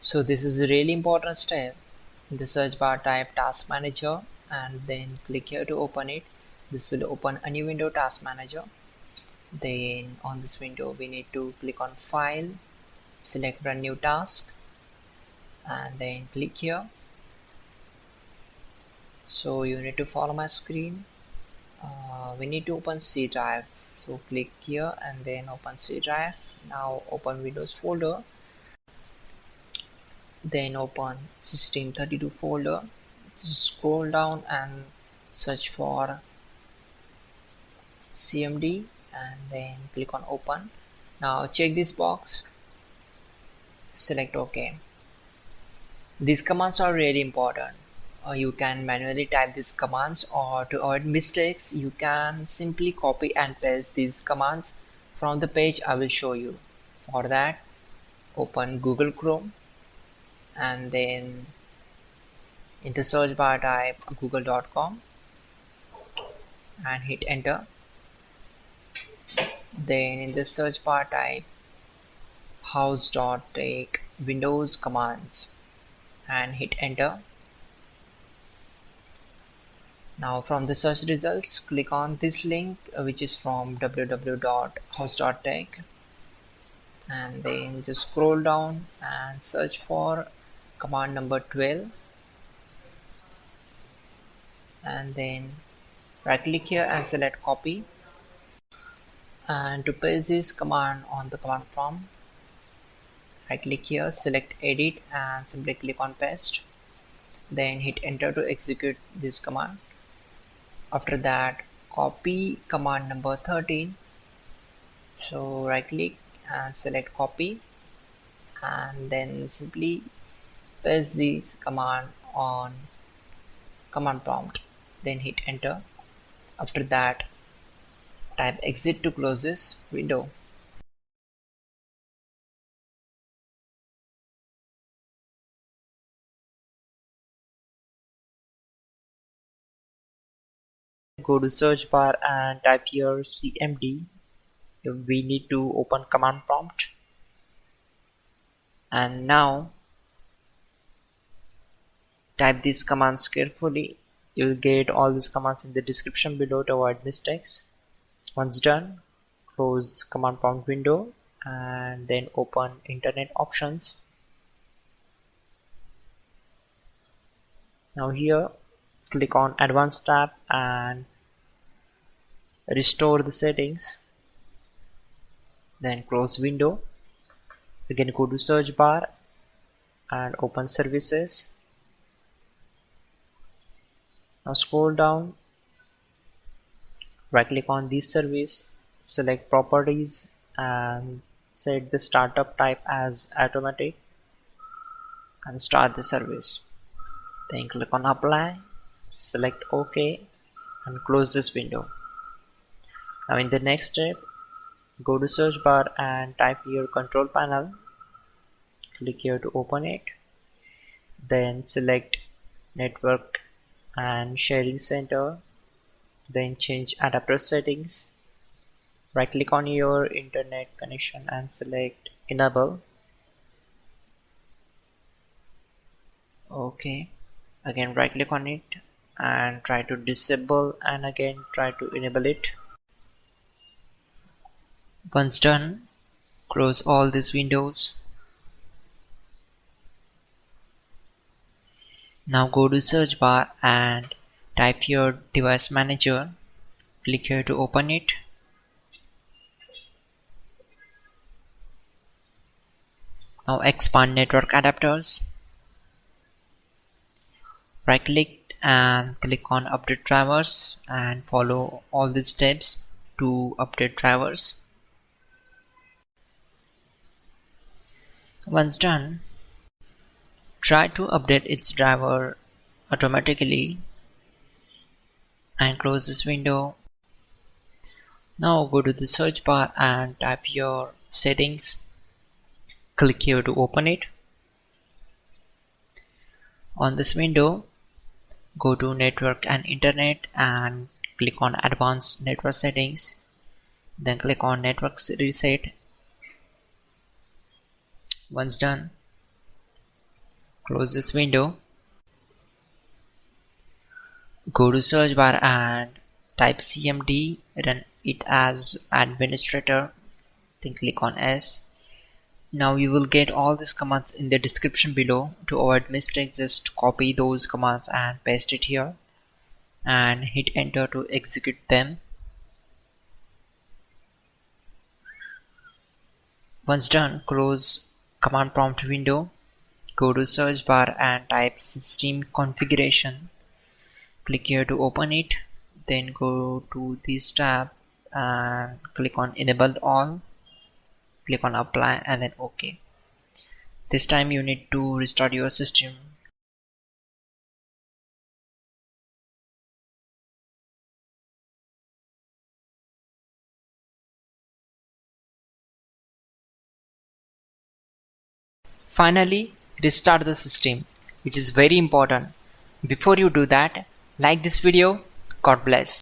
So this is a really important step. In the search bar, type task manager and then click here to open it. This will open a new window, task manager. Then on this window we need to click on file, select run new task and then click here. So you need to follow my screen. We need to open C drive, so click here and then open C drive. Now open Windows folder, then open System32 folder, scroll down and search for CMD and then click on open. Now check this box, select OK. These commands are really important. You can manually type these commands, or to avoid mistakes you can simply copy and paste these commands from the page I will show you. For that, open Google Chrome and then in the search bar type google.com and hit enter. Then in the search bar type hows.tech Windows commands and hit enter. Now from the search results, click on this link which is from www.hows.tech and then just scroll down and search for command number 12 and then right click here and select copy. And to paste this command on the command prompt, right click here, select edit and simply click on paste, then hit enter to execute this command. After that, copy command number 13, so right click and select copy and then simply paste this command on command prompt, then hit enter. After that, type exit to close this window. Go to search bar and type here CMD. We need to open command prompt, and now type these commands carefully. You will get all these commands in the description below to avoid mistakes. Once done, close command prompt window and then open internet options. Now here click on advanced tab and restore the settings, then close window. Again go to search bar and open services. Now scroll down, right click on this service, select properties and set the startup type as automatic and start the service. Then click on apply, select OK and close this window. Now in the next step, go to search bar and type here control panel, click here to open it, then select network and sharing center, then change adapter settings, right click on your internet connection and select enable. OK, again right click on it and try to disable and again try to enable it. Once done, close all these windows. Now go to search bar and type your device manager, click here to open it. Now expand network adapters, right click and click on update drivers and follow all these steps to update drivers. Once done, try to update its driver automatically and close this window. Now go to the search bar and type your settings, click here to open it. On this window, go to network and internet and click on advanced network settings, then click on network reset. Once done, Close this window. Go to search bar and type cmd, run it as administrator, then click on S. Now you will get all these commands in the description below. To avoid mistakes, just copy those commands and paste it here and hit enter to execute them. Once done, close command prompt window, go to search bar and type system configuration. Click here to open it, then go to this tab and click on enable all, click on apply and then OK. This time you need to restart your system. Finally, restart the system, which is very important. Before you do that, like this video. God bless.